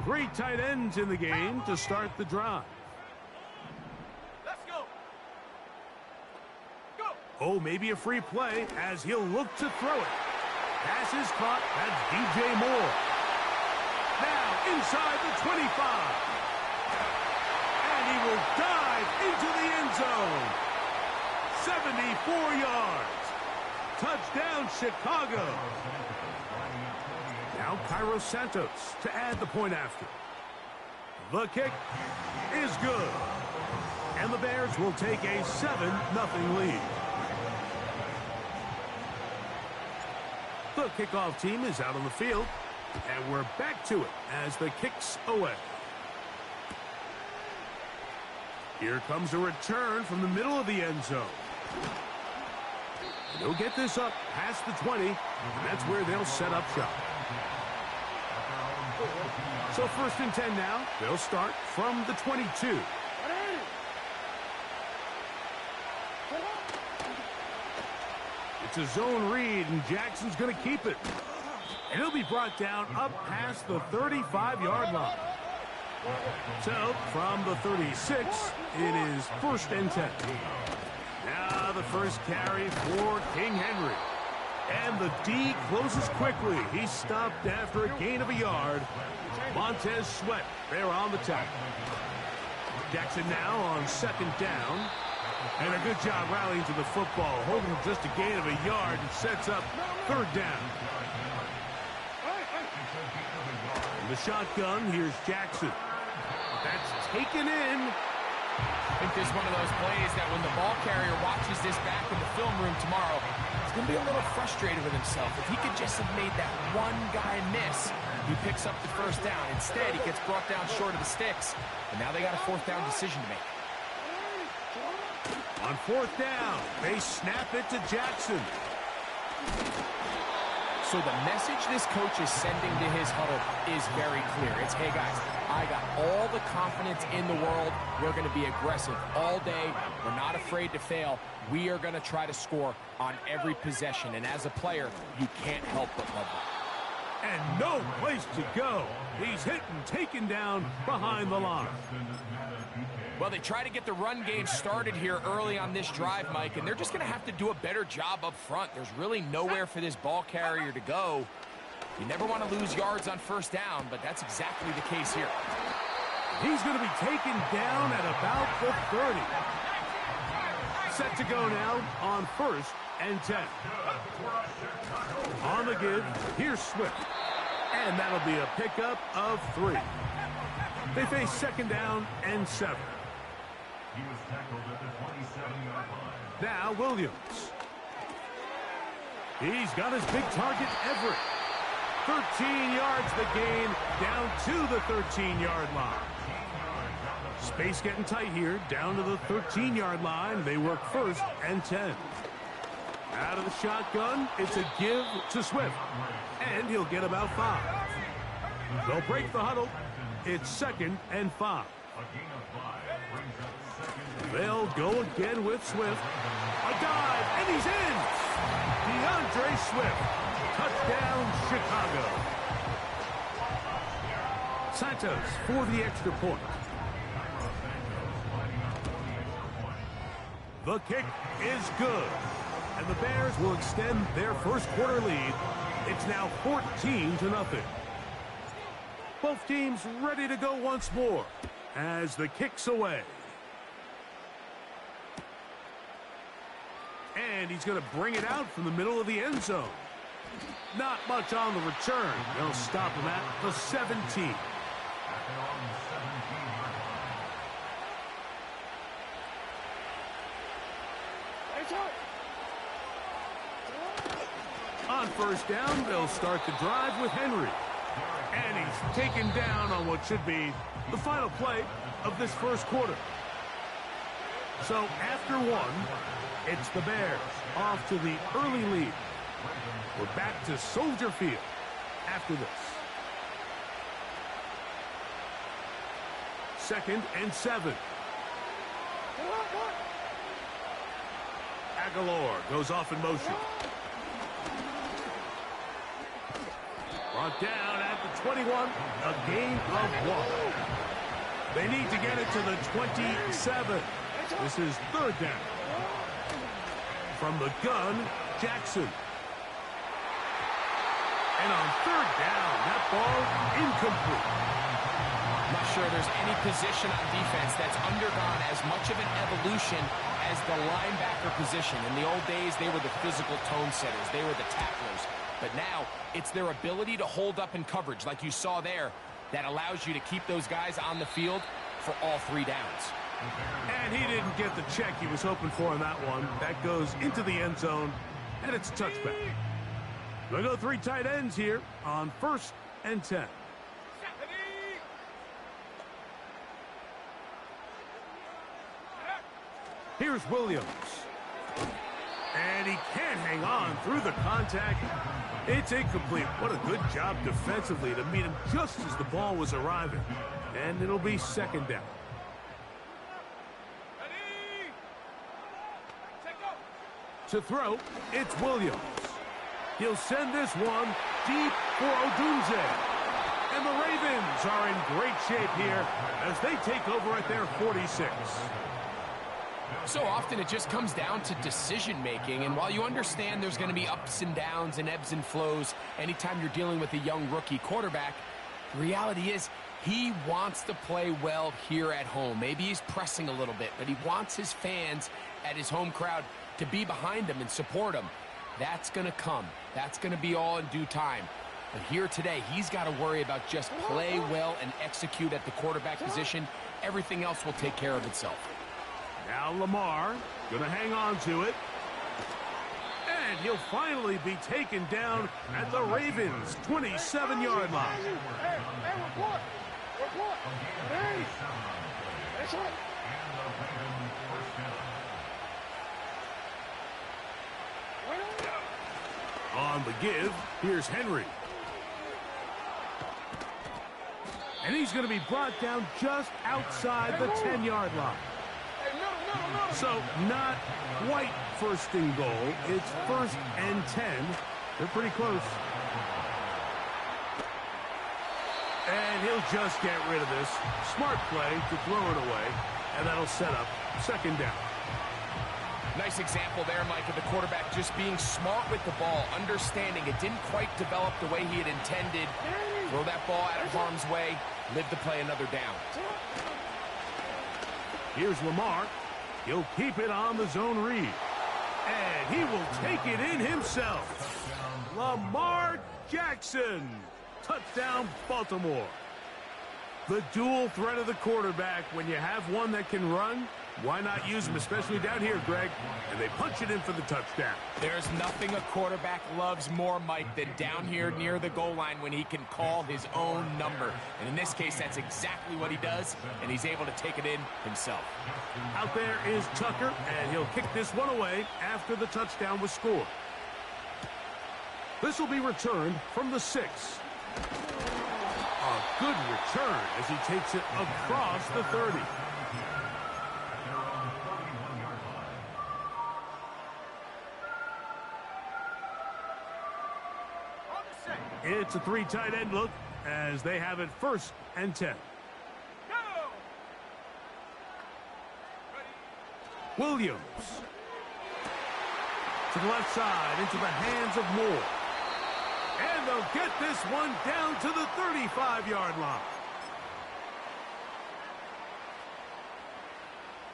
Three tight ends in the game to start the drive. Let's go. Go. Oh, maybe a free play as he'll look to throw it. Pass is caught. That's DJ Moore. Now inside the 25. And he will dive into the end zone. 74 yards. Touchdown, Chicago. Now Cairo Santos to add the point after. The kick is good. And the Bears will take a 7-0 lead. The kickoff team is out on the field. And we're back to it as the kick's away. Here comes a return from the middle of the end zone. They'll get this up past the 20, and that's where they'll set up shop. So 1st and 10 now. They'll start from the 22. It's a zone read, and Jackson's going to keep it. And he'll be brought down up past the 35-yard line. So, from the 36, it is 1st and 10. Now the first carry for King Henry. And the D closes quickly. He's stopped after a gain of a yard. Montez Sweat there on the tackle. Jackson now on 2nd down. And a good job rallying to the football. Holding just a gain of a yard and sets up 3rd down. In the shotgun, here's Jackson. That's taken in. I think this is one of those plays that when the ball carrier watches this back in the film room tomorrow, he's going to be a little frustrated with himself. If he could just have made that one guy miss, he picks up the 1st down. Instead, he gets brought down short of the sticks, and now they got a 4th down decision to make. On 4th down, they snap it to Jackson. So the message this coach is sending to his huddle is very clear. It's, hey guys, I got all the confidence in the world. We're going to be aggressive all day. We're not afraid to fail. We are going to try to score on every possession. And as a player, you can't help but love that. And no place to go. He's hit and taken down behind the line. Well, they try to get the run game started here early on this drive, Mike, and they're just going to have to do a better job up front. There's really nowhere for this ball carrier to go. You never want to lose yards on 1st down, but that's exactly the case here. He's going to be taken down at about the 30. Set to go now on 1st and 10. On the give, here's Swift. And that'll be a pickup of 3. They face 2nd down and 7. He was tackled at the 27-yard line. Now Williams. He's got his big target, Everett. 13 yards the gain, down to the 13-yard line. Space getting tight here, down to the 13-yard line. They work 1st and 10. Out of the shotgun, it's a give to Swift. And he'll get about 5. They'll break the huddle. It's 2nd and 5. They'll go again with Swift. A dive, and he's in! DeAndre Swift. Touchdown, Chicago. Santos for the extra point. The kick is good. And the Bears will extend their 1st quarter lead. It's now 14-0. Both teams ready to go once more as the kick's away. And he's going to bring it out from the middle of the end zone. Not much on the return. They'll stop him at the 17. On 1st down, they'll start the drive with Henry. And he's taken down on what should be the final play of this 1st quarter. So after 1, it's the Bears off to the early lead. We're back to Soldier Field after this. 2nd and 7. Aguilar goes off in motion. Brought down at the 21, a gain of 1. They need to get it to the 27. This is third down. From the gun, Jackson. And on third down, that ball incomplete. I'm not sure there's any position on defense that's undergone as much of an evolution as the linebacker position. In the old days, they were the physical tone setters. They were the tacklers. But now, it's their ability to hold up in coverage, like you saw there, that allows you to keep those guys on the field for all 3 downs. And he didn't get the check he was hoping for on that one. That goes into the end zone, and it's a touchback. We'll go 3 tight ends here on 1st and 10. Here's Williams. And he can't hang on through the contact. It's incomplete. What a good job defensively to meet him just as the ball was arriving. And it'll be 2nd down. To throw, it's Williams. He'll send this one deep for Odunze. And the Ravens are in great shape here as they take over at their 46. So often it just comes down to decision-making, and while you understand there's going to be ups and downs and ebbs and flows anytime you're dealing with a young rookie quarterback, the reality is he wants to play well here at home. Maybe he's pressing a little bit, but he wants his fans at his home crowd to be behind him and support him. That's going to come. That's going to be all in due time. But here today, he's got to worry about just play well and execute at the quarterback position. Everything else will take care of itself. Now Lamar going to hang on to it. And he'll finally be taken down at the Ravens' 27-yard line. On the give, here's Henry. And he's going to be brought down just outside the 10-yard line. So not quite 1st and goal. It's 1st and 10. They're pretty close. And he'll just get rid of this. Smart play to throw it away. And that'll set up 2nd down. Nice example there, Mike, of the quarterback just being smart with the ball, understanding it didn't quite develop the way he had intended. Throw that ball out of harm's way, live to play another down. Here's Lamar. He'll keep it on the zone read. And he will take it in himself. Lamar Jackson. Touchdown, Baltimore. The dual threat of the quarterback. When you have one that can run, why not use him, especially down here, Greg? And they punch it in for the touchdown. There's nothing a quarterback loves more, Mike, than down here near the goal line when he can call his own number. And in this case, that's exactly what he does, and he's able to take it in himself. Out there is Tucker, and he'll kick this one away after the touchdown was scored. This will be returned from the 6. A good return as he takes it across the 30. It's a 3 tight end look as they have it 1st and 10. Williams. To the left side, into the hands of Moore. And they'll get this one down to the 35-yard line.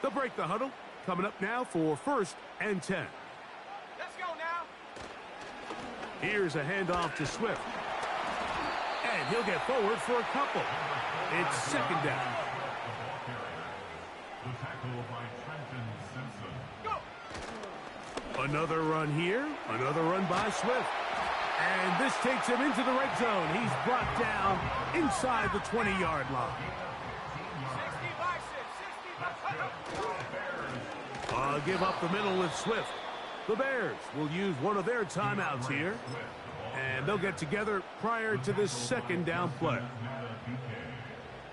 They'll break the huddle. Coming up now for 1st and 10. Let's go now. Here's a handoff to Swift. And he'll get forward for a couple. It's 2nd down. The tackle by Trenton Simpson. Go. Another run here. Another run by Swift. And this takes him into the red zone. He's brought down inside the 20-yard line. 60 by 6. I'll give up the middle with Swift. The Bears will use one of their timeouts here. And they'll get together prior to this 2nd down play.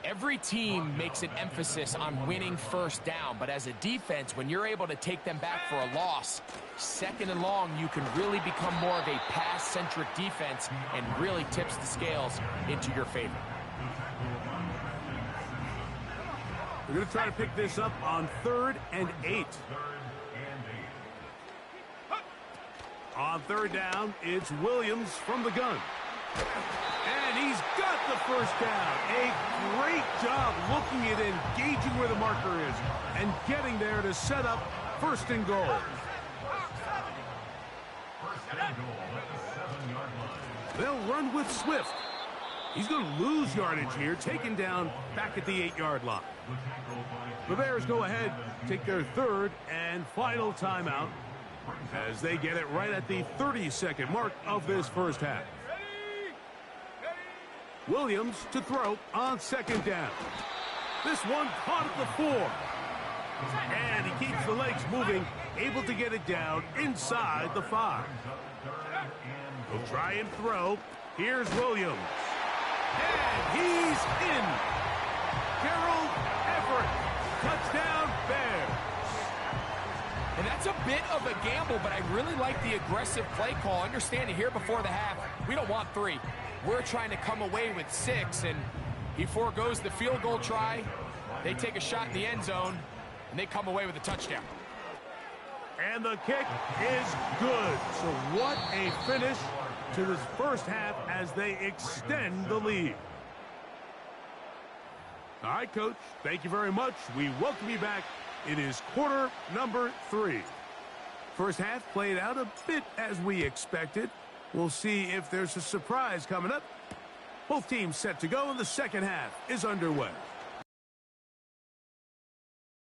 Every team makes an emphasis on winning first down, but as a defense, when you're able to take them back for a loss, second and long, you can really become more of a pass-centric defense and really tips the scales into your favor. We're going to try to pick this up on 3rd and 8. On 3rd down, it's Williams from the gun. And he's got the first down. A great job looking at engaging where the marker is and getting there to set up 1st and goal. They'll run with Swift. He's going to lose yardage here, taken down back at the 8-yard line. The Bears go ahead, take their 3rd and final timeout as they get it right at the 30-second mark of this first half. Williams to throw on 2nd down. This one caught at the 4. And he keeps the legs moving, able to get it down inside the 5. He'll try and throw. Here's Williams. And he's in. Gerald Everett. Touchdown, Bears. And that's a bit of a gamble, but I really like the aggressive play call. Understanding here before the half, we don't want 3. We're trying to come away with 6, and he forgoes the field goal try. They take a shot in the end zone, and they come away with a touchdown. And the kick is good. So what a finish to this first half as they extend the lead. All right, Coach, thank you very much. We welcome you back. It is quarter number 3. First half played out a bit as we expected. We'll see if there's a surprise coming up. Both teams set to go, and the second half is underway.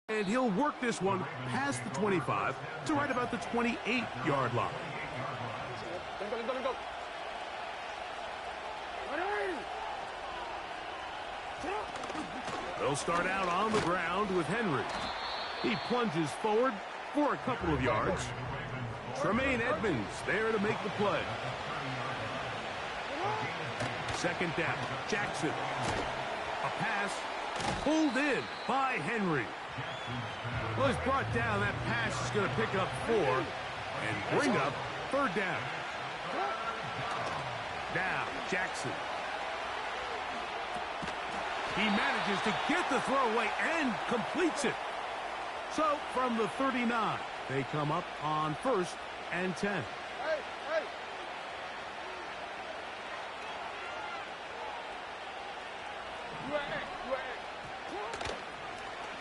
And he'll work this one past the 25 to right about the 28-yard line. They'll start out on the ground with Henry. He plunges forward for a couple of yards. Tremaine Edmonds there to make the play. 2nd down, Jackson. A pass pulled in by Henry. Well, he's brought down. That pass is going to pick up 4 and bring up 3rd down. Now, Jackson. He manages to get the throw away and completes it. So, from the 39, they come up on 1st and 10.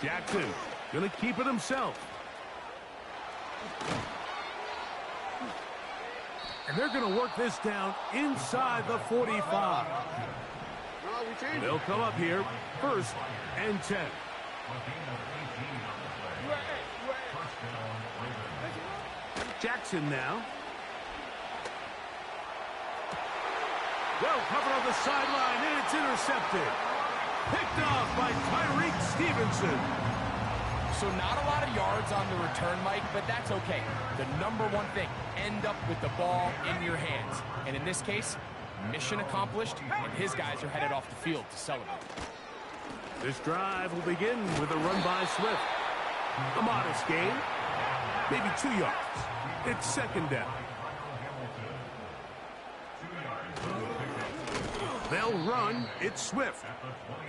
Jackson going to keep it himself. And they're going to work this down inside the 45. They'll come up here 1st and 10. Jackson now. Well covered on the sideline, and it's intercepted. Picked off by Tyreek Stevenson. So not a lot of yards on the return, Mike, but that's okay. The number one thing, end up with the ball in your hands. And in this case, mission accomplished, and his guys are headed off the field to celebrate. This drive will begin with a run by Swift. A modest gain, maybe 2 yards. It's 2nd down. They'll run. It's Swift.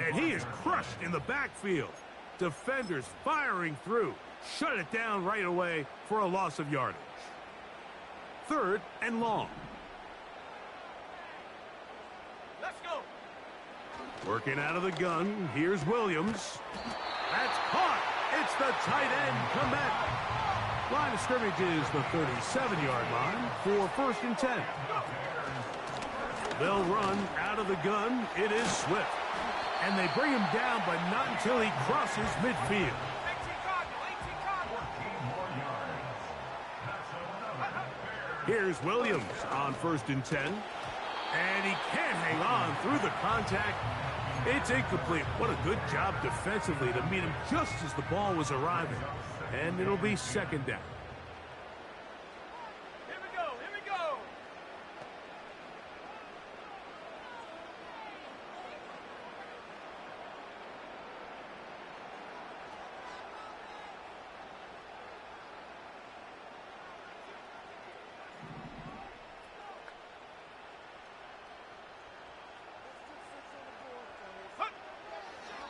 And he is crushed in the backfield. Defenders firing through. Shut it down right away for a loss of yardage. 3rd and long. Let's go. Working out of the gun. Here's Williams. That's caught. It's the tight end comeback. Line of scrimmage is the 37-yard line for 1st and 10. They'll run out of the gun. It is Swift. And they bring him down, but not until he crosses midfield. 18 Cardinal. Here's Williams on 1st and 10. And he can't hang on through the contact. It's incomplete. What a good job defensively to meet him just as the ball was arriving. And it'll be 2nd down. Here we go. Here we go.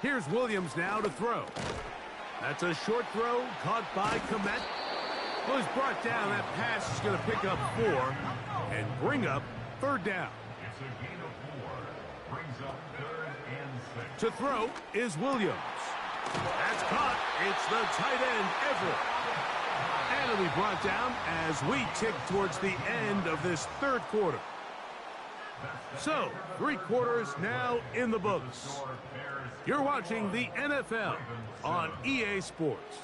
Here's Williams now to throw. That's a short throw caught by Komet. Well, he's brought down. That pass is going to pick up 4 and bring up 3rd down. It's a gain of 4. Brings up 3rd and 6. To throw is Williams. That's caught. It's the tight end, Everett. And it'll be brought down as we tick towards the end of this 3rd quarter. So, 3 quarters now in the books. You're watching the NFL on EA Sports.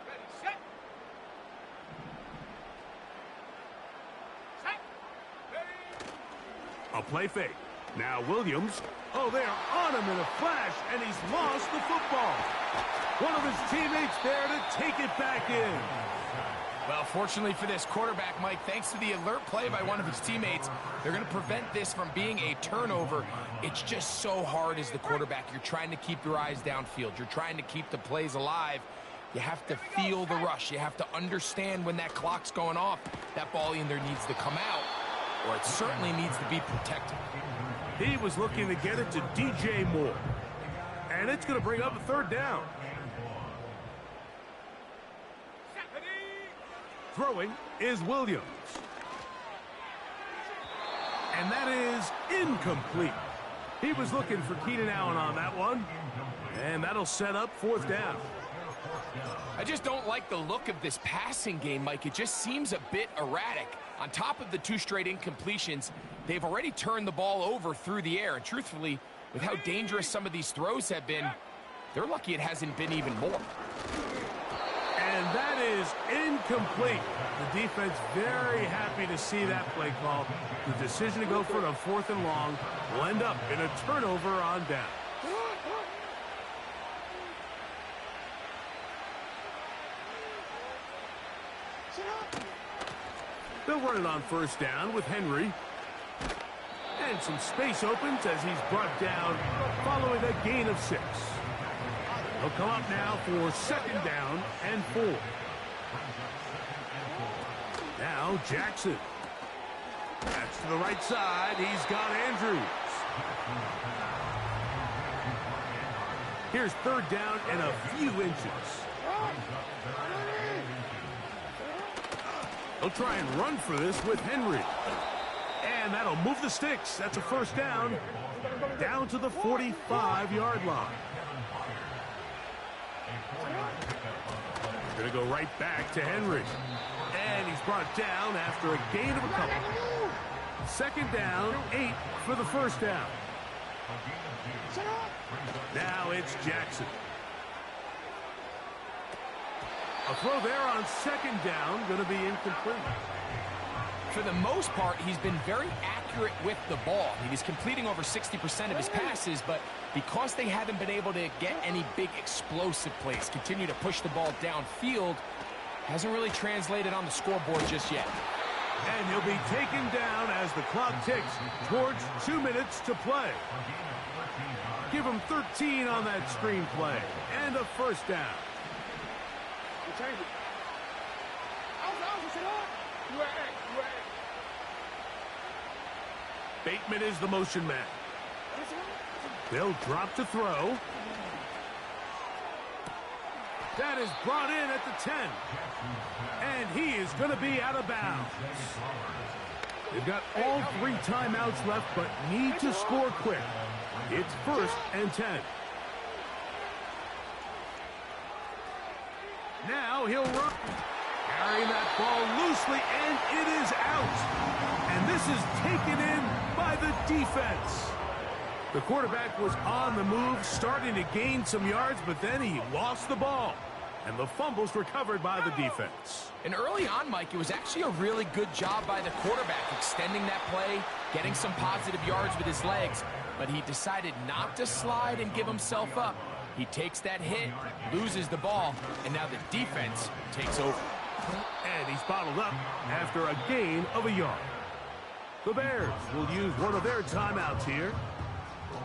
Ready, set. Set. Ready. A play fake. Now Williams. Oh, they're on him in a flash, and he's lost the football. One of his teammates there to take it back in. Well, fortunately for this quarterback, Mike, thanks to the alert play by one of his teammates, they're going to prevent this from being a turnover. It's just so hard as the quarterback. You're trying to keep your eyes downfield. You're trying to keep the plays alive. You have to feel the rush. You have to understand when that clock's going off. That ball either needs to come out, or it certainly needs to be protected. He was looking to get it to DJ Moore. And it's going to bring up a 3rd down. Throwing is Williams. And that is incomplete. He was looking for Keenan Allen on that one. And that'll set up 4th down. I just don't like the look of this passing game, Mike. It just seems a bit erratic. On top of the 2 straight incompletions, they've already turned the ball over through the air. And truthfully, with how dangerous some of these throws have been, they're lucky it hasn't been even more. And that is incomplete. The defense very happy to see that play call. The decision to go for it on 4th and long will end up in a turnover on down. They'll run it on 1st down with Henry. And some space opens as he's brought down following a gain of 6. He'll come up now for 2nd down and 4. Now Jackson. That's to the right side. He's got Andrews. Here's 3rd down and a few inches. He'll try and run for this with Henry. And that'll move the sticks. That's a 1st down. Down to the 45-yard line. Going to go right back to Henry. And he's brought down after a gain of a couple. 2nd down, 8 for the 1st down. Now it's Jackson. A throw there on 2nd down, going to be incomplete. For the most part, he's been very accurate with the ball. He's completing over 60% of his passes, but because they haven't been able to get any big explosive plays, continue to push the ball downfield, hasn't really translated on the scoreboard just yet. And he'll be taken down as the clock ticks towards 2 minutes to play. Give him 13 on that screenplay and a 1st down. Bateman is the motion man. They'll drop to throw. That is brought in at the 10. And he is going to be out of bounds. They've got all 3 timeouts left, but need to score quick. It's 1st and 10. Now he'll run. Carrying that ball loosely, and it is out. And this is taken in by the defense. The quarterback was on the move, starting to gain some yards, but then he lost the ball. And the fumble's recovered by the defense. And early on, Mike, it was actually a really good job by the quarterback, extending that play, getting some positive yards with his legs. But he decided not to slide and give himself up. He takes that hit, loses the ball, and now the defense takes over. And he's bottled up after a gain of a yard. The Bears will use one of their timeouts here.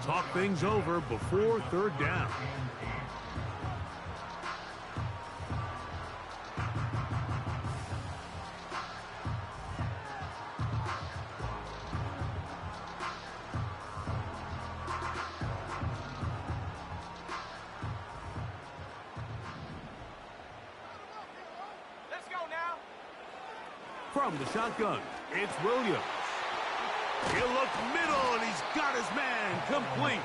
Talk things over before 3rd down. from the shotgun, it's Williams. He'll look middle, and he's got his man complete.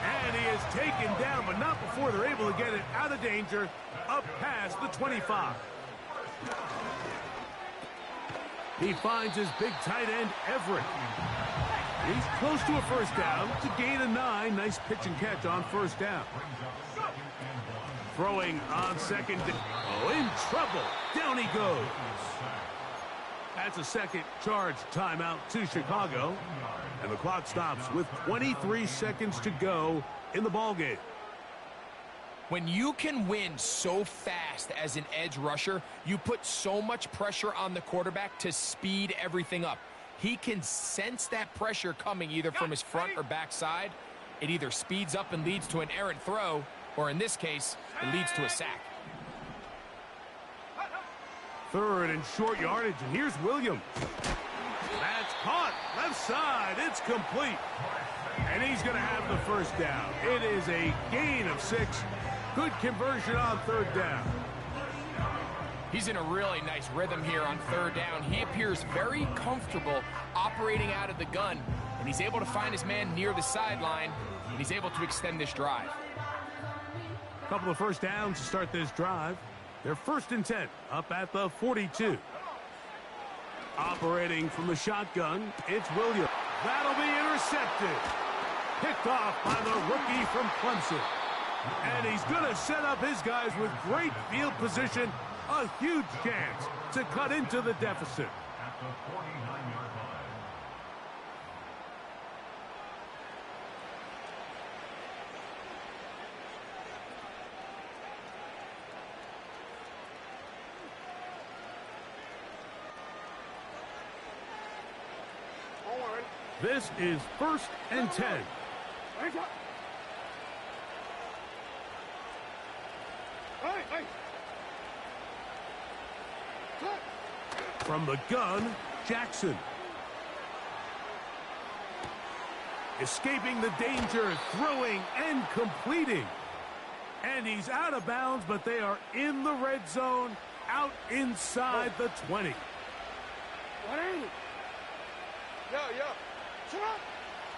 And he is taken down, but not before they're able to get it out of danger, up past the 25. He finds his big tight end, Everett. He's close to a first down to gain a 9. Nice pitch and catch on first down. Throwing on second down. Oh, in trouble. Down he goes. That's a second charge timeout to Chicago. And the clock stops with 23 seconds to go in the ballgame. When you can win so fast as an edge rusher, you put so much pressure on the quarterback to speed everything up. He can sense that pressure coming either from his front or back side. It either speeds up and leads to an errant throw, or in this case, it leads to a sack. Third and short yardage, and here's Williams. That's caught. Left side. It's complete. And he's going to have the first down. It is a gain of 6. Good conversion on third down. He's in a really nice rhythm here on third down. He appears very comfortable operating out of the gun, and he's able to find his man near the sideline, and he's able to extend this drive. A couple of first downs to start this drive. They're 1st and 10, up at the 42. Operating from the shotgun, it's Williams. That'll be intercepted. Picked off by the rookie from Clemson. And he's going to set up his guys with great field position. A huge chance to cut into the deficit. At the 49-yard line. This is 1st and 10. From the gun, Jackson. Escaping the danger, throwing and completing. And he's out of bounds, but they are in the red zone, out inside the 20.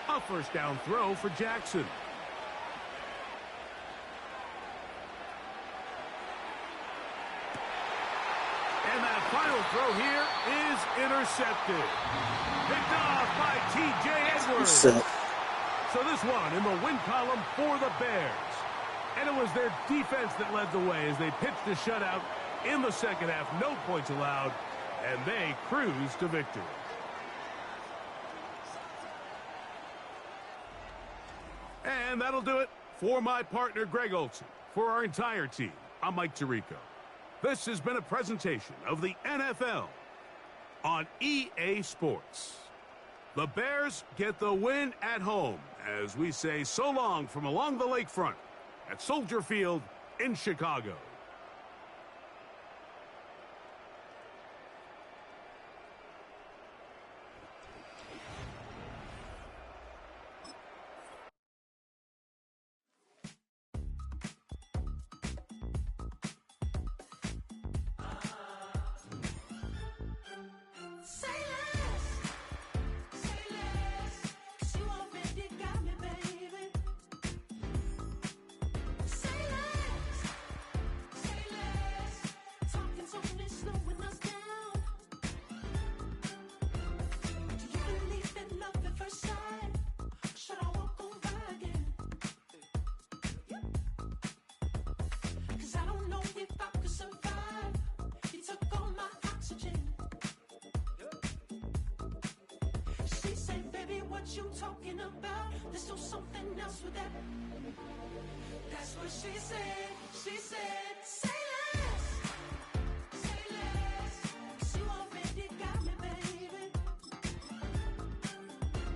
A first down throw for Jackson. And that final throw here is intercepted. Picked off by T.J. Edwards. So this one in the win column for the Bears. And it was their defense that led the way as they pitched a shutout in the second half. No points allowed, and they cruised to victory. And that'll do it for my partner, Greg Olson. For our entire team, I'm Mike Tirico. This has been a presentation of the NFL on EA Sports. The Bears get the win at home as we say so long from along the lakefront at Soldier Field in Chicago. You talking about? Let's do something else with that. That's what she said. She said, say less. Say less. 'Cause you already got me, baby.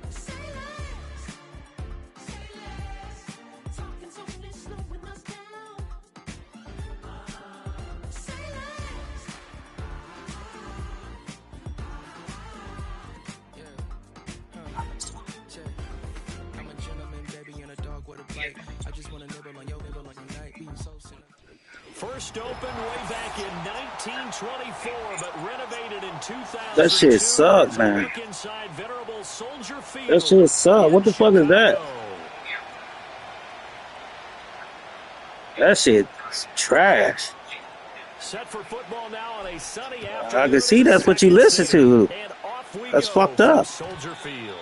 Say less. Say less. Talking so fast, slowing us down. Say less. first opened way back in 1924, but renovated in 2002. That shit sucks, man. Look inside venerable Soldier Field. That shit sucks. What the fuck is that? That shit trash. Set for football now on a sunny I afternoon. can see that's what you listen to. And off we That's go fucked up. Soldier Field.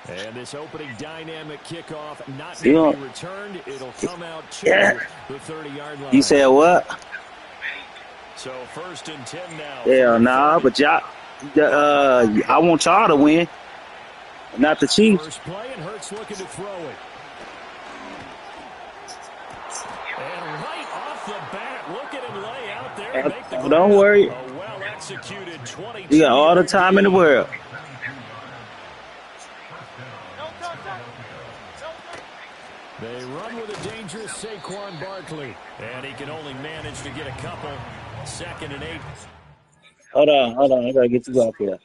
And this opening dynamic kickoff not You going know- to be returned. It'll come out to Yeah. the 30-yard line. You said what? So 1st and 10 now. Hell nah, but y'all, I want y'all to win, not the Chiefs. First play, and Hurts looking to throw it. And right off the bat, look at him lay out there and make the Don't grab. worry. A well-executed 22. You got all the time in the world. They run with a dangerous Saquon Barkley. And he can only manage to get a couple. 2nd and 8. Hold on. I gotta get you up here.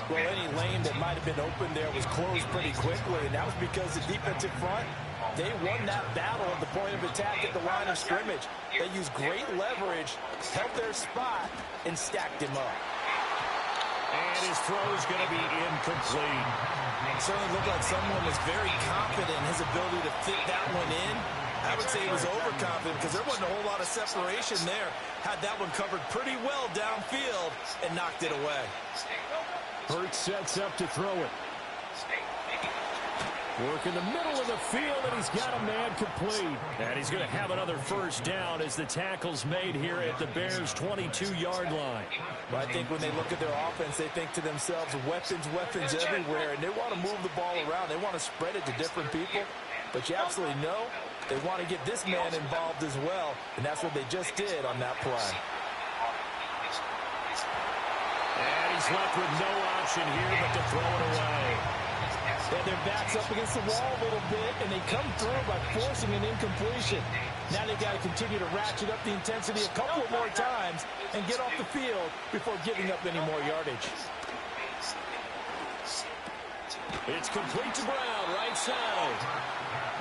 Well, any lane that might have been open there was closed pretty quickly, and that was because the defensive front, they won that battle at the point of attack at the line of scrimmage. They used great leverage, held their spot, and stacked him up. And his throw is going to be incomplete. It certainly looked like someone was very confident in his ability to fit that one in. I would say he was overconfident because there wasn't a whole lot of separation there. Had that one covered pretty well downfield and knocked it away. Hurts sets up to throw it. Work in the middle of the field, and he's got a man complete. And he's going to have another first down as the tackle's made here at the Bears' 22-yard line. But I think when they look at their offense, they think to themselves, weapons everywhere, and they want to move the ball around. They want to spread it to different people. But you absolutely know they want to get this man involved as well, and that's what they just did on that play. And he's left with no option here but to throw it away. And their back's up against the wall a little bit, and they come through by forcing an incompletion. Now they've got to continue to ratchet up the intensity a couple more times and get off the field before giving up any more yardage. It's complete to Brown, right side.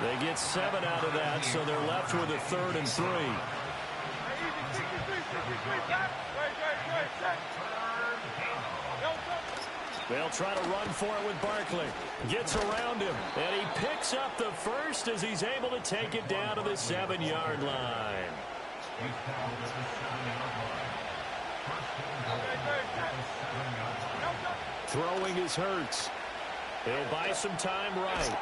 They get 7 out of that, so they're left with a 3rd and 3. They'll try to run for it with Barkley. Gets around him, and he picks up the first as he's able to take it down to the 7-yard line. Throwing his Hurts. He'll buy some time right.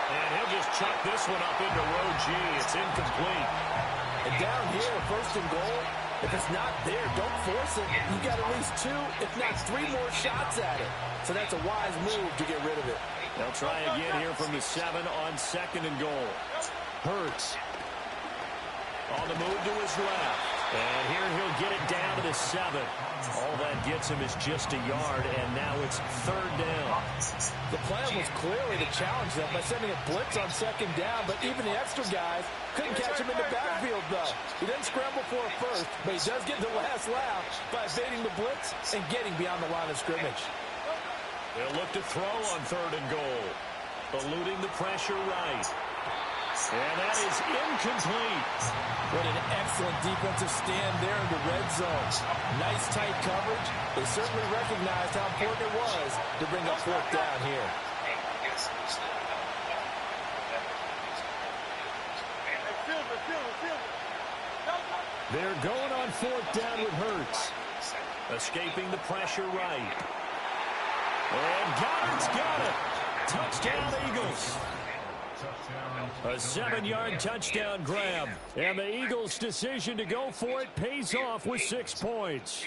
And he'll just chuck this one up into row G. It's incomplete. And down here, 1st and goal, if it's not there, don't force it. You got at least 2, if not 3 more shots at it. So that's a wise move to get rid of it. They'll try again here from the 7 on 2nd and goal. Hurts on the move to his left. And here he'll get it down to the 7. All that gets him is just a yard, and now it's 3rd down. The plan was clearly to challenge them by sending a blitz on 2nd down, but even the extra guys couldn't catch him in the backfield, though. He didn't scramble for a first, but he does get the last laugh by evading the blitz and getting beyond the line of scrimmage. They'll look to throw on 3rd and goal. Eluding the pressure right. And that is incomplete. What an excellent defensive stand there in the red zone. Nice tight coverage. They certainly recognized how important it was to bring up 4th down here. They're going on 4th down with Hurts. Escaping the pressure right. And Goddard's got it. Touchdown, Eagles. A 7-yard touchdown grab. And the Eagles' decision to go for it pays off with 6 points.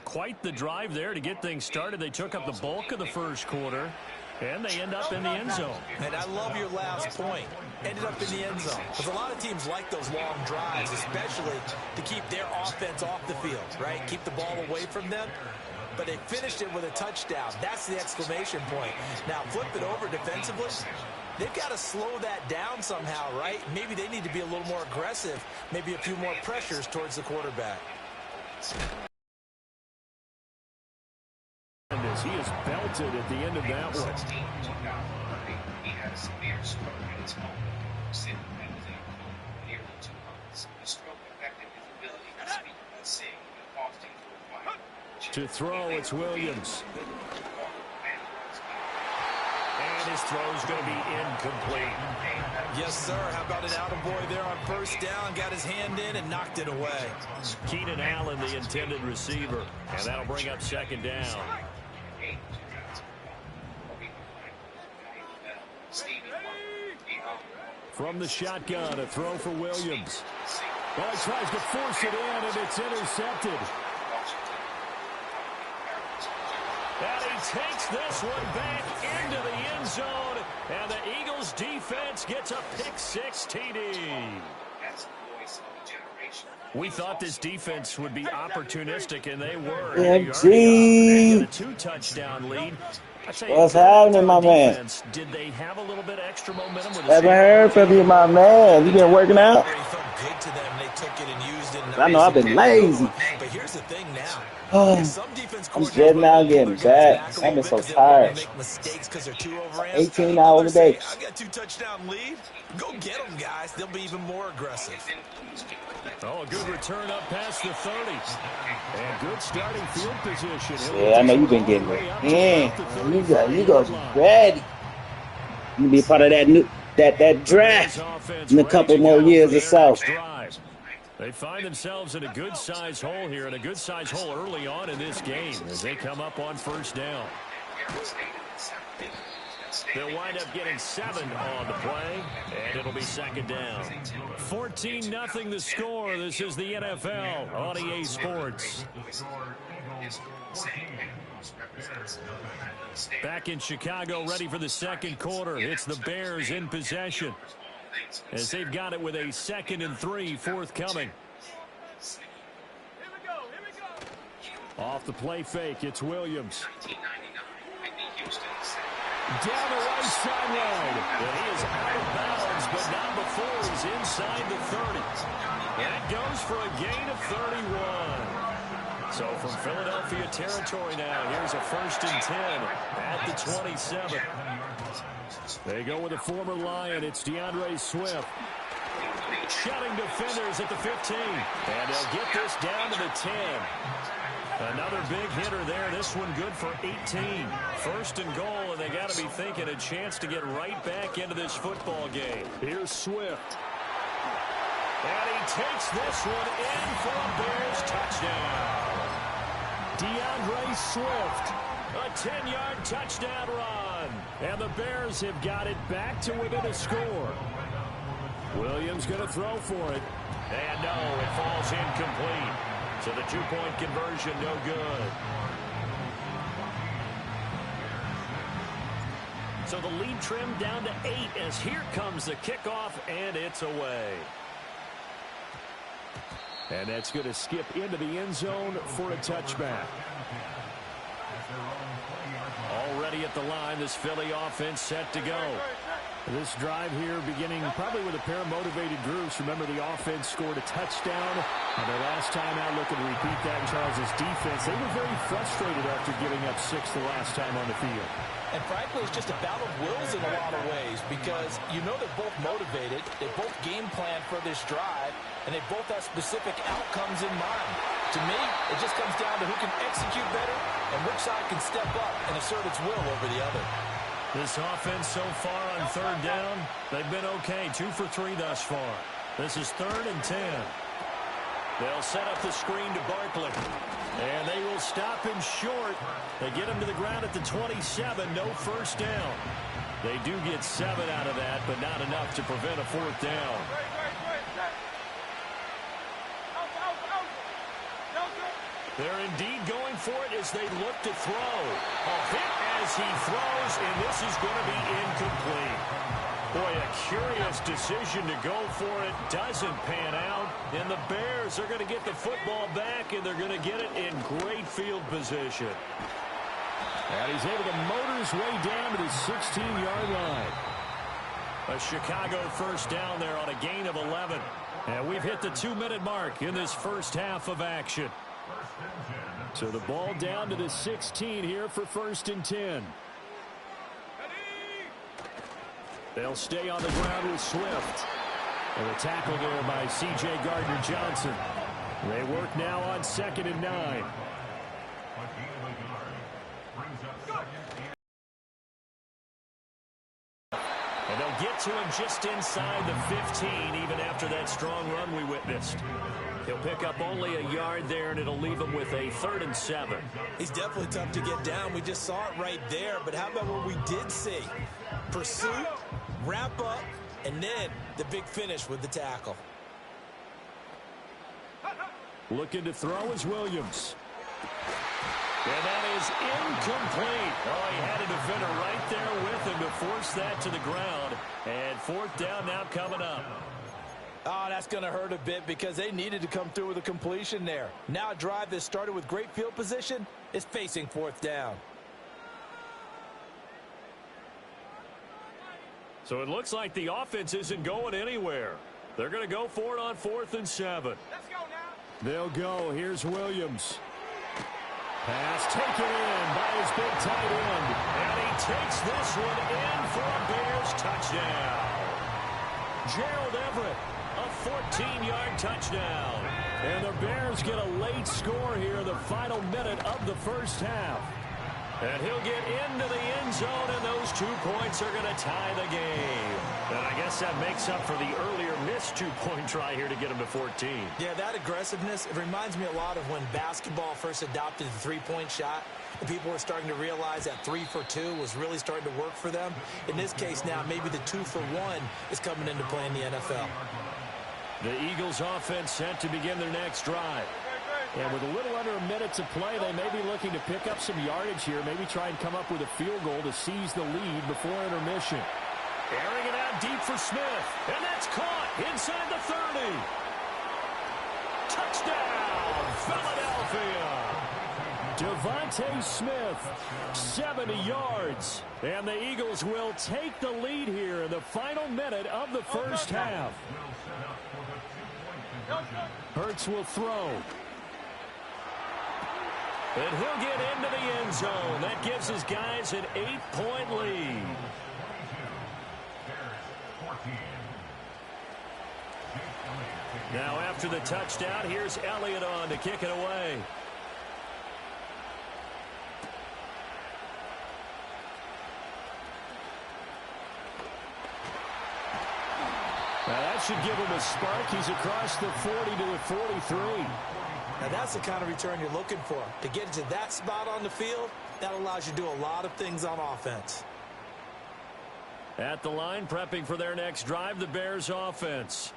Quite the drive there to get things started. They took up the bulk of the first quarter, and they end up in the end zone. And I love your last point. Ended up in the end zone. Because a lot of teams like those long drives, especially to keep their offense off the field, right? Keep the ball away from them. But they finished it with a touchdown. That's the exclamation point. Now, flip it over defensively. They've got to slow that down somehow, right? Maybe they need to be a little more aggressive. Maybe a few more pressures towards the quarterback. as he is belted at the end of that one. He had a severe stroke at his home. Sitting within a pool nearly 2 months. The stroke affected his ability to speak and sing and caused him to require. To throw, it's Williams. And his throw's going to be incomplete. Yes, sir. How about an attaboy there on first down? Got his hand in and knocked it away. Keenan Allen, the intended receiver. And that'll bring up second down. From the shotgun, a throw for Williams. Oh, he tries to force it in, and it's intercepted. And he takes this one back into the end zone, and the Eagles defense gets a pick-6 TD. We thought this defense would be opportunistic, and they were. MG. A 2-touchdown lead. What's happening, my man? Did they have a little bit of extra momentum? Haven't heard from you, my man. You been working out? I know I've been lazy. But here's the thing now. I'm just now getting back. I've been so tired. 18 hours a day. I got 2 touchdown lead. Go get them, guys. They'll be even more aggressive. Oh, a good return up past the 30. And good starting field position. Yeah, I know you've been getting it. Yeah, you go ready. You be part of that draft in a couple more years or so. They find themselves in a good-sized hole here, and a good-sized hole early on in this game as they come up on first down. They'll wind up getting 7 on the play, and it'll be second down. 14-0 the score. This is the NFL on EA Sports. Back in Chicago, ready for the second quarter. It's the Bears in possession, as they've got it with a 2nd and 3 forthcoming. Off the play fake, it's Williams. Down the right sideline. And he is out of bounds, but not before he's inside the 30. That goes for a gain of 31. So from Philadelphia territory now, here's a 1st and 10 at the 27. They go with a former Lion. It's DeAndre Swift. Shutting defenders at the 15. And they'll get this down to the 10. Another big hitter there. This one good for 18. 1st and goal, and they got to be thinking a chance to get right back into this football game. Here's Swift. And he takes this one in for a Bears touchdown. DeAndre Swift, a 10-yard touchdown run. And the Bears have got it back to within a score. Williams going to throw for it. And no, it falls incomplete. So the 2-point conversion, no good. So the lead trimmed down to 8 as here comes the kickoff, and it's away. And that's going to skip into the end zone for a touchback. Already at the line, this Philly offense set to go. This drive here beginning probably with a pair of motivated groups. Remember, the offense scored a touchdown. And their last time out, looking to repeat that in Charles' defense. They were very frustrated after giving up 6 the last time on the field. And frankly, it's just a battle of wills in a lot of ways, because you know they're both motivated, they both game plan for this drive, and they both have specific outcomes in mind. To me, it just comes down to who can execute better and which side can step up and assert its will over the other. This offense so far on 3rd down, they've been okay. 2 for 3 thus far. This is 3rd and 10. They'll set up the screen to Barkley. And they will stop him short. They get him to the ground at the 27. No first down. They do get 7 out of that, but not enough to prevent a 4th down. They're indeed going for it as they look to throw. A hit as he throws, and this is going to be incomplete. Boy, a curious decision to go for it. Doesn't pan out. And the Bears are going to get the football back, and they're going to get it in great field position. And he's able to motor his way down to the 16-yard line. A Chicago first down there on a gain of 11. And we've hit the 2-minute mark in this first half of action. So the ball down to the 16 here for 1st and 10. They'll stay on the ground with Swift. And a tackle there by C.J. Gardner-Johnson. They work now on 2nd and 9. And they'll get to him just inside the 15, even after that strong run we witnessed. He'll pick up only a yard there, and it'll leave him with a 3rd and 7. He's definitely tough to get down. We just saw it right there. But how about what we did see? Pursuit, wrap up, and then the big finish with the tackle. Looking to throw is Williams. And that is incomplete. Oh, he had a defender right there with him to force that to the ground. And 4th down now coming up. Oh, that's going to hurt a bit because they needed to come through with a completion there. Now a drive that started with great field position is facing 4th down. So it looks like the offense isn't going anywhere. They're going to go for it on 4th and 7. Let's go now. They'll go. Here's Williams. Pass taken in by his big tight end. And he takes this one in for a Bears touchdown. Gerald Everett, a 14-yard touchdown. And the Bears get a late score here in the final minute of the 1st half. And he'll get into the end zone, and those 2 points are going to tie the game. And I guess that makes up for the earlier missed 2-point try here to get him to 14. Yeah, that aggressiveness, it reminds me a lot of when basketball first adopted the 3-point shot. And people were starting to realize that 3 for 2 was really starting to work for them. In this case now, maybe the 2 for 1 is coming into play in the NFL. The Eagles offense set to begin their next drive. And with a little under a minute to play, they may be looking to pick up some yardage here, maybe try and come up with a field goal to seize the lead before intermission. Airing it out deep for Smith, and that's caught inside the 30. Touchdown, Philadelphia. Devontae Smith, 70 yards. And the Eagles will take the lead here in the final minute of the 1st half. Hurts will throw. And he'll get into the end zone. That gives his guys an 8-point lead. Now after the touchdown, here's Elliott on to kick it away. Now that should give him a spark. He's across the 40 to the 43. Now that's the kind of return you're looking for. To get into that spot on the field, that allows you to do a lot of things on offense. At the line, prepping for their next drive, the Bears offense.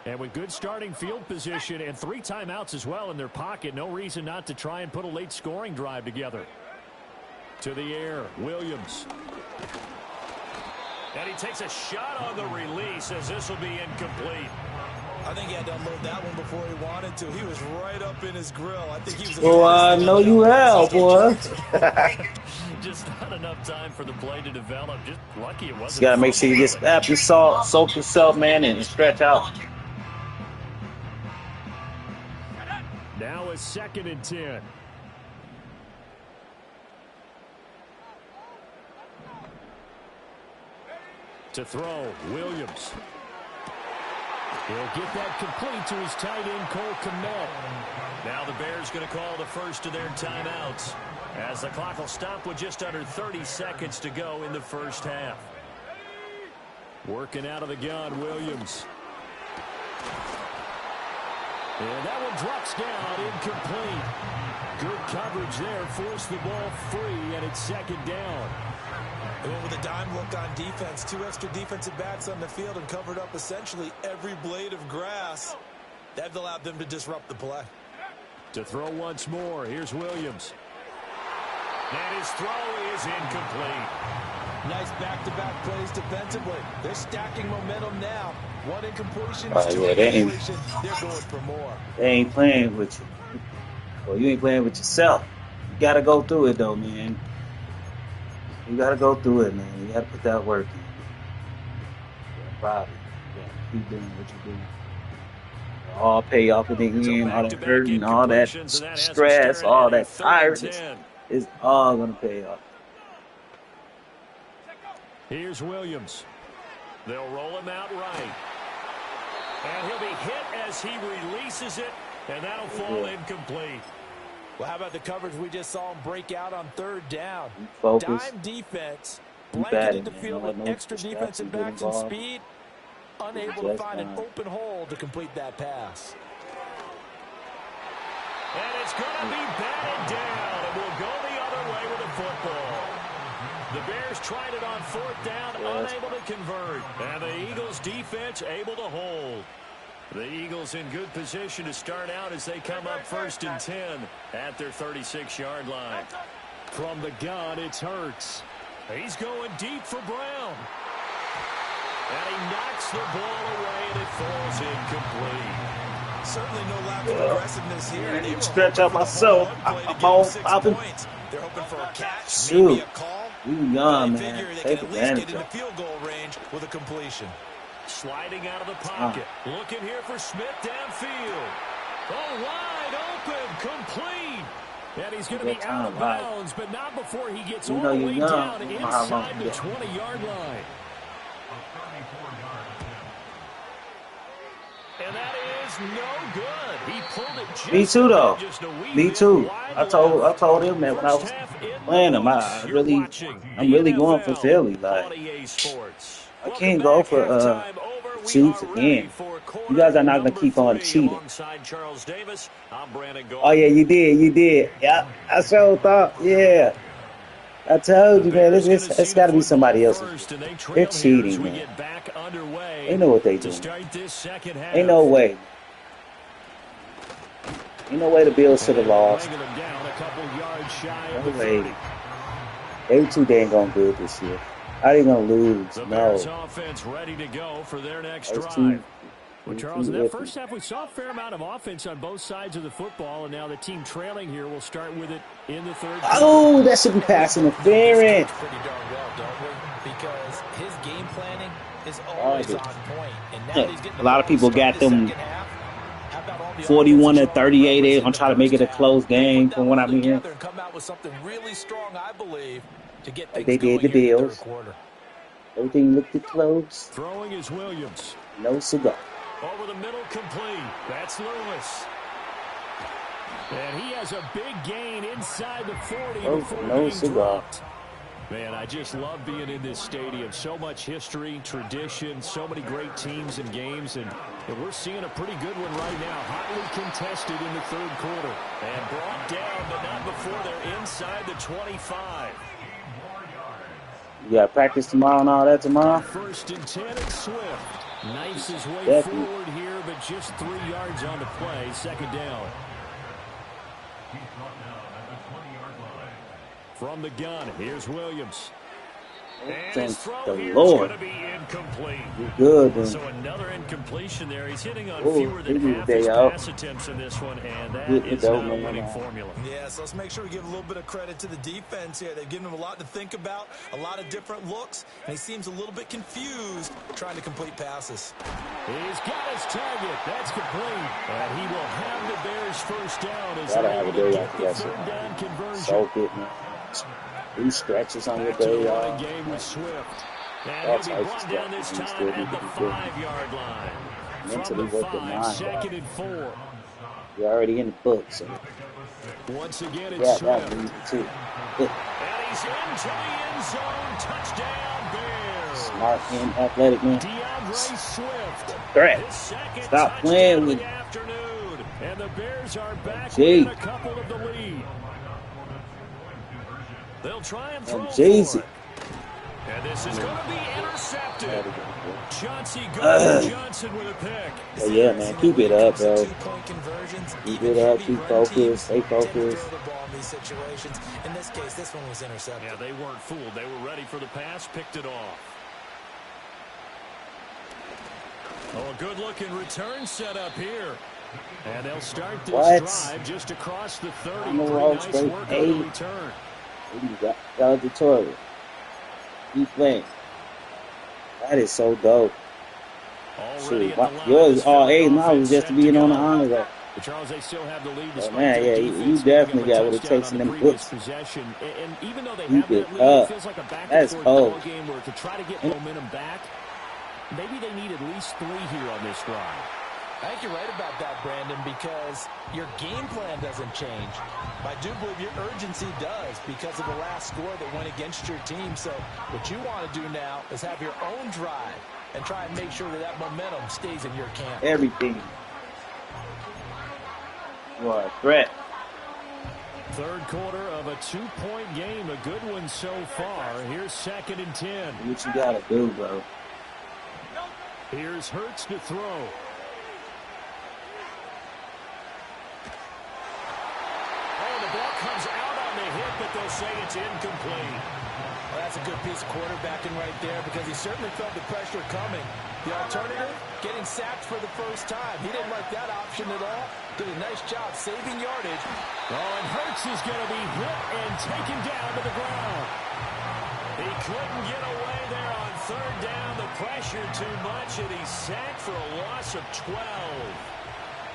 And with good starting field position and 3 timeouts as well in their pocket, no reason not to try and put a late scoring drive together. To the air, Williams. And he takes a shot on the release as this will be incomplete. I think he had to unload that one before he wanted to. He was right up in his grill. I think he was. Oh, I know you have, boy. Just not enough time for the play to develop. Just lucky it wasn't. You got to make sure you get snap and soak yourself, man, and stretch out. Now a 2nd and 10. To throw, Williams. He'll get that complete to his tight end, Cole Kmet. Now the Bears going to call the first of their timeouts as the clock will stop with just under 30 seconds to go in the 1st half. Working out of the gun, Williams. And that one drops down, incomplete. Good coverage there, forced the ball free, and it's 2nd down. They went with a dime look on defense. 2 extra defensive backs on the field and covered up essentially every blade of grass. That allowed them to disrupt the play. To throw once more, here's Williams. And his throw is incomplete. Nice back-to-back plays defensively. They're stacking momentum now. 1 incompletion, 2 yeah, incompletion. They're going for more. They ain't playing with you. Well, you ain't playing with yourself. You got to go through it, though, man. You got to go through it, man. You got to put that work in. Yeah, probably. Yeah, keep doing what you're doing. All pay off in the end, all that hurting, all that stress, all that tiredness is all gonna pay off. Here's Williams. They'll roll him out right. And he'll be hit as he releases it, and that'll fall incomplete. Well, how about the coverage we just saw him break out on third down? Focus. Dime defense, Batting, blanketed the man. field Don't with let no extra defensive distraction get backs and involved. speed, unable to find an open hole to complete that pass. And it's going to be batted down, and we'll go the other way with the football. The Bears tried it on fourth down, unable to convert. And the Eagles' defense able to hold. The Eagles in good position to start out as they come up 1st and 10 at their 36-yard line. From the gun, it's Hurts. He's going deep for Brown. And he knocks the ball away, and it falls incomplete. Certainly no lack of aggressiveness here. I need to stretch out myself. I'm all popping. They're hoping for a catch, Shoot. maybe a call. You young, They man. figure they Take can at least advantage get into of it. field goal range with a completion. Sliding out of the pocket. Looking here for Smith downfield. Oh, wide open. Complete. And he's going to be out of bounds, but not before he gets all the way down inside the 20-yard line. And that is no good. He pulled it just Me too, though. just a wee Me bit too. wide I told him that when I was playing him, I'm really going for Philly. Like, I can't go for Chiefs again. You guys are not gonna keep on cheating. Oh yeah, you did. Yeah, I sure thought. Yeah, I told you, man. It's got to be somebody else. They're cheating, man. They know what they do. Ain't no way. Ain't no way the Bills should have lost. No way. They were too dang on good this year. How they gonna lose? No. Offense ready to go for their next That's drive. Well, Charles, in that first half, we saw a fair amount of offense on both sides of the football, and now the team trailing here will start with it in the third. Oh, that should be pass interference. Pretty darn well, don't we? Because his game planning is always on point. And now he's getting a lot of people got them 41 to 38. They're gonna try to make it a close game, from what I'm hearing. Come out with something really strong, I believe, to get like they did the Bills. Everything looked close. Throwing is Williams. No cigar. Over the middle, complete. That's Lewis. And he has a big gain inside the 40 before being dropped. Man, I just love being in this stadium. So much history, tradition, so many great teams and games, and we're seeing a pretty good one right now. Hotly contested in the third quarter. And brought down, but not before they're inside the 25. You got practice tomorrow and all that tomorrow? 1st and 10 at Swift. Knifes his way forward here, but just 3 yards on the play. Second down. From the gun, here's Williams. And his throw here is going to be incomplete. Good, man. So another incompletion there. He's hitting on fewer than half his pass attempts in this one, and that is not a winning formula. Yeah, so let's make sure we give a little bit of credit to the defense here. They've given him a lot to think about, a lot of different looks, and he seems a little bit confused trying to complete passes. He's got his target. That's complete. And he will have the Bears first down as they're able to get the third down conversion. So good, man. 3 stretches on your day, y'all. Game with Swift. And he'll be brought down this time at the 5-yard line. Mentally working 9. 2nd and 4. You're already in the book, so. Once again, it's Swift. That too. And he's into the end zone. Touchdown, Bears. Smart and athletic, man. DeAndre Swift. Threat. Stop playing with. Afternoon. And the Bears are back within a couple of the lead. They'll try and throw for it. And this is going to be intercepted. Johnson with a pick. Yeah, man. Keep it up, bro. Keep it up. Keep focused. Stay focused. In this case, this one was intercepted. Yeah, they weren't fooled. They were ready for the pass, picked it off. Oh, a good-looking return set up here. And they'll start this drive just across the 30. Pretty nice work on the return. You got the toilet. Keep playing. That is so dope. Shoot, yours all 8 and I was just being on the honor roll. Charles, they still have the lead Oh, man, yeah, you definitely got what it takes in them books. And even though they Keep have it that lead, up. it feels like a That's back-and-forth cold. ball game where to try to get momentum back, maybe they need at least 3 here on this drive. I think you're right about that, Brandon, because your game plan doesn't change. I do believe your urgency does because of the last score that went against your team. So what you want to do now is have your own drive and try and make sure that that momentum stays in your camp. Everything. You are a threat. Third quarter of a 2-point game. A good one so far. Here's 2nd and 10. What you got to do, bro? Here's Hurts to throw. The ball comes out on the hit, but they'll say it's incomplete. Well, that's a good piece of quarterbacking right there because he certainly felt the pressure coming. The alternative, getting sacked for the first time. He didn't like that option at all. Did a nice job saving yardage. Oh, and Hurts is going to be hit and taken down to the ground. He couldn't get away there on 3rd down. The pressure too much, and he's sacked for a loss of 12.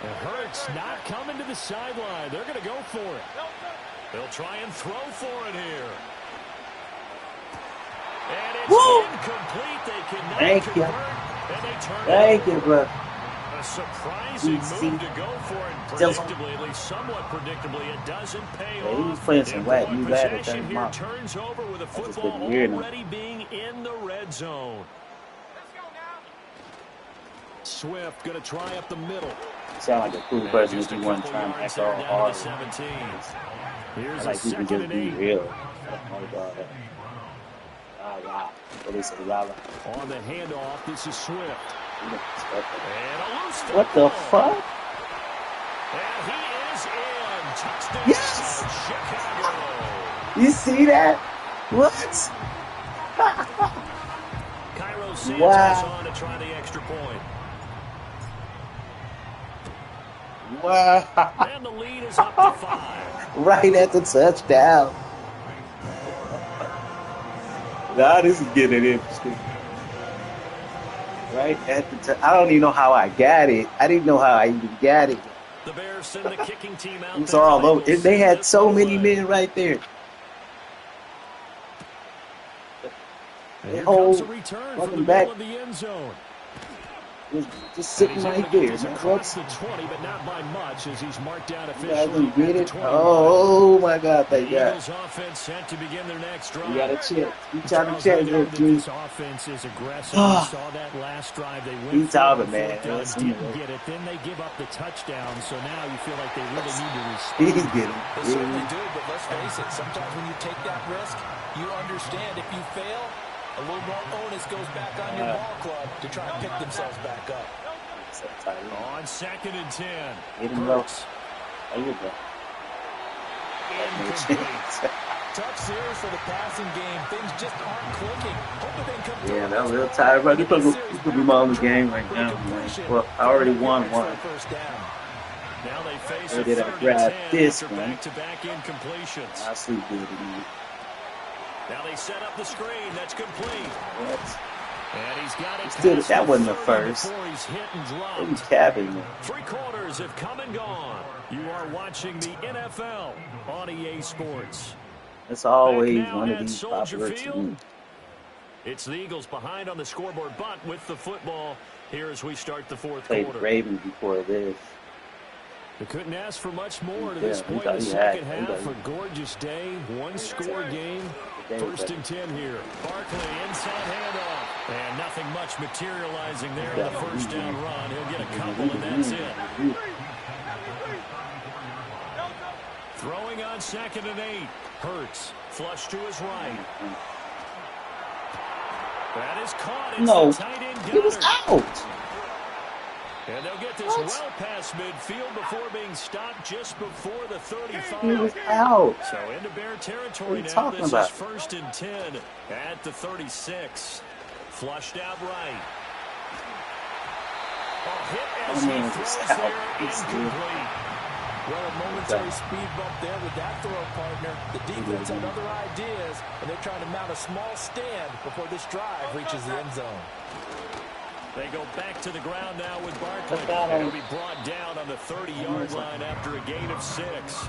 And Hurts not coming to the sideline. They're going to go for it. They'll try and throw for it here. And it's incomplete. They cannot convert, and they turn it Thank you, over. bro. A surprising move to go for it. Predictably, at least somewhat predictably, it doesn't pay off. He was playing some whack. You glad to Possession turn him here off. turns over with a just football didn't hear him. already being in the red zone. Let's go now. Swift going to try up the middle. You sound like a cool person if you wasn't trying to act all down to hard. the 17. I Here's like a people 2nd just and be 8. real. Rah. What they say, rah. On the handoff, this is Swift. You don't respect that. And a loose What the football. fuck? And he is in. Touchdown, Yes! Chicago. You see that? What? Cairo Santos Wow. on to try the extra point. Wow. And the lead is up to 5. Right at the touchdown. Now this is getting interesting. Right at the I don't even know how I got it. I didn't know how I even got it. The Bears send the kicking team out. It's there. all over. will They had send so this many away. men right there. And The here whole comes a return from fucking the back middle of the end zone. just sitting He's able right to get there. this Man. across What? the 20, but not by much as he's marked down You guys officially. didn't get at it? the 21. Oh my God, The thank God. Eagles offense set to begin their next drive. You got a chip. You trying to Charles, check they know this, that dude. this offense is aggressive. We saw that last drive. They went He's for it talking, on man. 4th down, Listen to didn't it. get it. Then they give up the touchdown. So now you feel like they really need to He respond. get him. They certainly do, but let's face it, sometimes when you take that risk, you understand if you fail, a little more onus goes back on your ball club to try and pick themselves back up. On 2nd and 10. Hit him low. Hurts. There you go. Incomplete. Tough series for the passing game. Things just aren't clicking. Hoping they come through. Yeah, that was real tired, bro. This could be my only game right now, man. Well, I already won one. First down. Now they face Or a did I 3rd and grab 10 this after one? back-to-back incompletions. I sleep good again. Now they set up the screen. That's complete. What? And he's got it. Still, past that wasn't the 30 first. before he's hit and They be dropped. capping me. 3 quarters have come and gone. You are watching the NFL on EA Sports. It's always Back now one of at these Soldier popular Field. teams. It's the Eagles behind on the scoreboard, but with the football here as we start the 4th Played quarter. Ravens before this. They couldn't ask for much more to Yeah, this he point thought in the he had- second he half. thought A gorgeous day, 1-score game. he- 1st and 10 here. Barkley inside handoff. And nothing much materializing there in the first down run. He'll get a couple and that's it. Throwing on 2nd and 8. Hurts. Flush to his right. That is caught. It's No, the tight end he was Goddard. out. And they'll get this What? well past midfield before being stopped just before the 35. He was out. So into Bear territory What are you now. talking This about? is 1st and 10 at the 36. Flushed out right. Hit as I mean, he it's throws out. there, It's incomplete. Well, a momentary speed bump there with that throw, partner. The defense had other ideas, and they're trying to mount a small stand before this drive reaches the end zone. They go back to the ground now with Barkley. He'll be brought down on the 30-yard line after a gain of 6.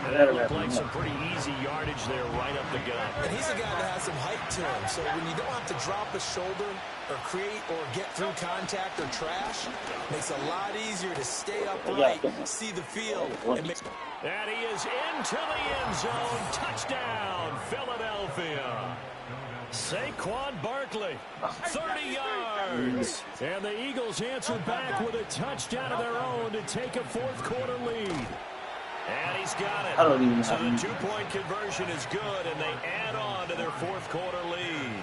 And that looked like some pretty easy yardage there right up the gut. And he's a guy that has some height to him, so when you don't have to drop a shoulder or create or get through contact or trash, it makes it a lot easier to stay upright, see the field, and make... And he is into the end zone. Touchdown, Philadelphia. Saquon Barkley, 30 yards. And the Eagles answer back with a touchdown of their own to take a fourth-quarter lead. And he's got it. So the two-point conversion is good, and they add on to their fourth-quarter lead.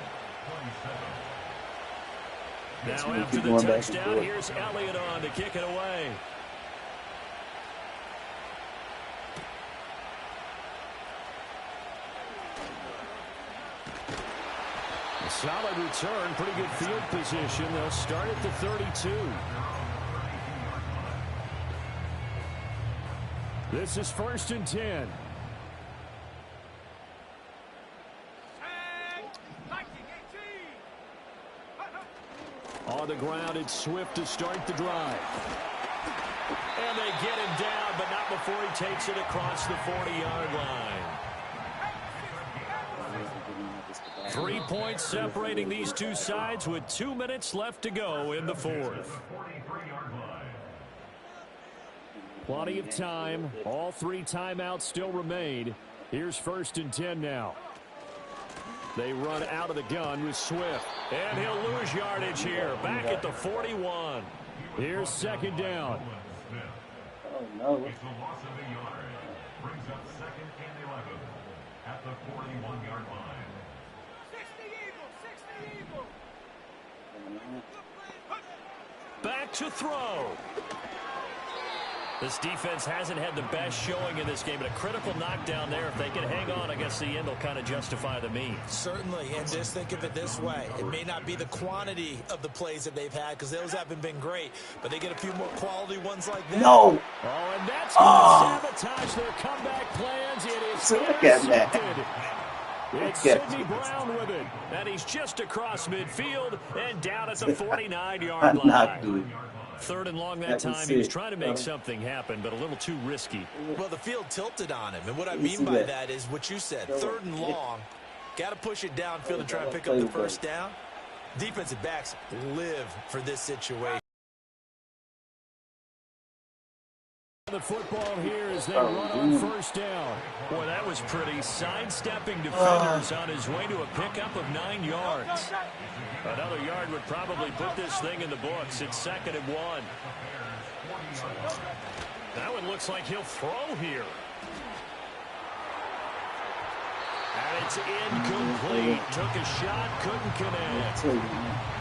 Now after the touchdown, here's Elliott on to kick it away. A solid return, pretty good field position. They'll start at the 32. This is 1st and 10. On the ground, it's Swift to start the drive. And they get him down, but not before he takes it across the 40-yard line. 3 points separating these two sides with 2 minutes left to go in the fourth. Plenty of time. All 3 timeouts still remain. Here's 1st and 10 now. They run out of the gun with Swift. And he'll lose yardage here. Back at the 41. Here's 2nd down. Oh, no. It's a loss of a yard. Brings up 2nd and 11 at the 41-yard line. 60 Eagles. Back to throw. This defense hasn't had the best showing in this game, but a critical knockdown there. If they can hang on, I guess the end will kind of justify the means. Certainly, and just think of it this way. It may not be the quantity of the plays that they've had, because those haven't been great, but they get a few more quality ones like that. No. Oh, and that's going to sabotage their comeback plans. It is intercepted. It's Sidney Brown with it. And he's just across midfield and down at the 49-yard line. 3rd and long that time. He was trying to make something happen, but a little too risky. Well, the field tilted on him, and what I mean by that is what you said. 3rd and long, got to push it downfield and try to pick up the first down. Defensive backs live for this situation. The football here as they run on 1st down. Boy, that was pretty. Sidestepping defenders on his way to a pickup of 9 yards. Another yard would probably put this thing in the books. It's 2nd and 1. That one looks like he'll throw here. And it's incomplete. Took a shot, couldn't connect.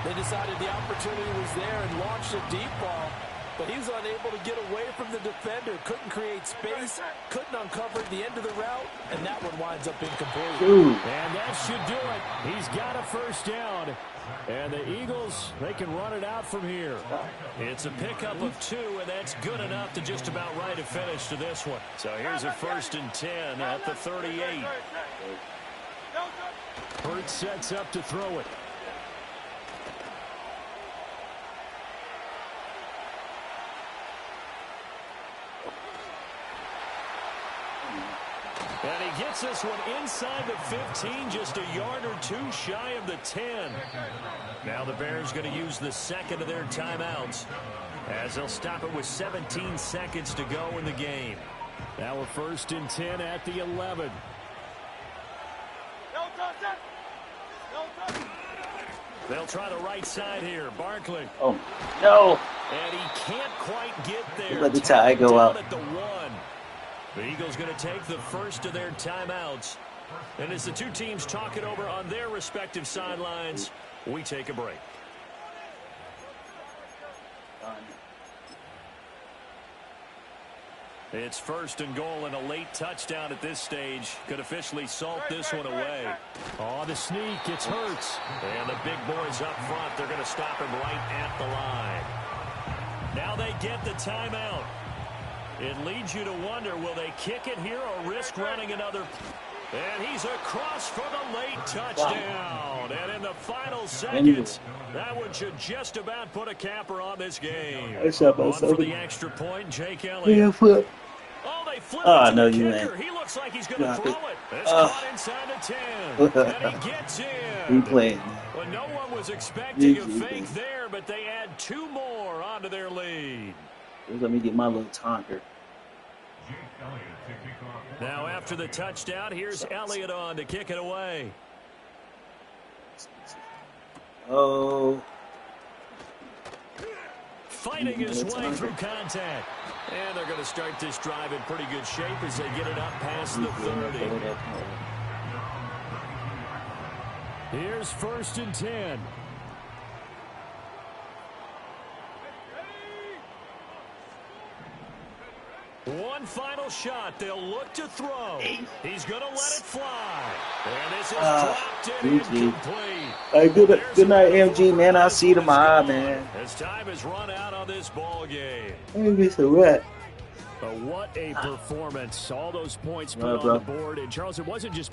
They decided the opportunity was there and launched a deep ball, but he was unable to get away from the defender. Couldn't create space, couldn't uncover the end of the route, and that one winds up incomplete. And that should do it. He's got a 1st down. And the Eagles, they can run it out from here. It's a pickup of 2, and that's good enough to just about right a finish to this one. So here's a 1st and 10 at the 38. Hurts sets up to throw it. And he gets this one inside the 15, just a yard or 2 shy of the 10. Now the Bears going to use the 2nd of their timeouts as they'll stop it with 17 seconds to go in the game. Now a 1st and 10 at the 11. They'll try the right side here. Barkley. Oh, no. And he can't quite get there. Let the tie go out. At the 1. The Eagles going to take the 1st of their timeouts. And as the two teams talk it over on their respective sidelines, we take a break. It's 1st and goal, and a late touchdown at this stage could officially salt this one away. Oh, the sneak. It's Hurts. And the big boys up front, they're going to stop him right at the line. Now they get the timeout. It leads you to wonder, will they kick it here or risk running another? And he's across for the late touchdown. And in the final seconds, that one should just about put a capper on this game. On for the extra point, Jake Elliott. Oh, they flip it to the kicker. He looks like he's going to throw it. It's caught inside the 10. And he gets in. Well, no one was expecting a fake there, but they add 2 more onto their lead. Let me get my little taunter. Now, after the touchdown, here's Elliott on to kick it away. Oh. Fighting his way through contact. And they're going to start this drive in pretty good shape as they get it up past the 30. Here's 1st and 10. One final shot. They'll look to throw. He's going to let it fly. And this is dropped and incomplete. Hey, good night, MG, man. I'll see you tomorrow, man. As time has run out on this ball game. But what a performance. All those points put on the board. And, Charles, it wasn't just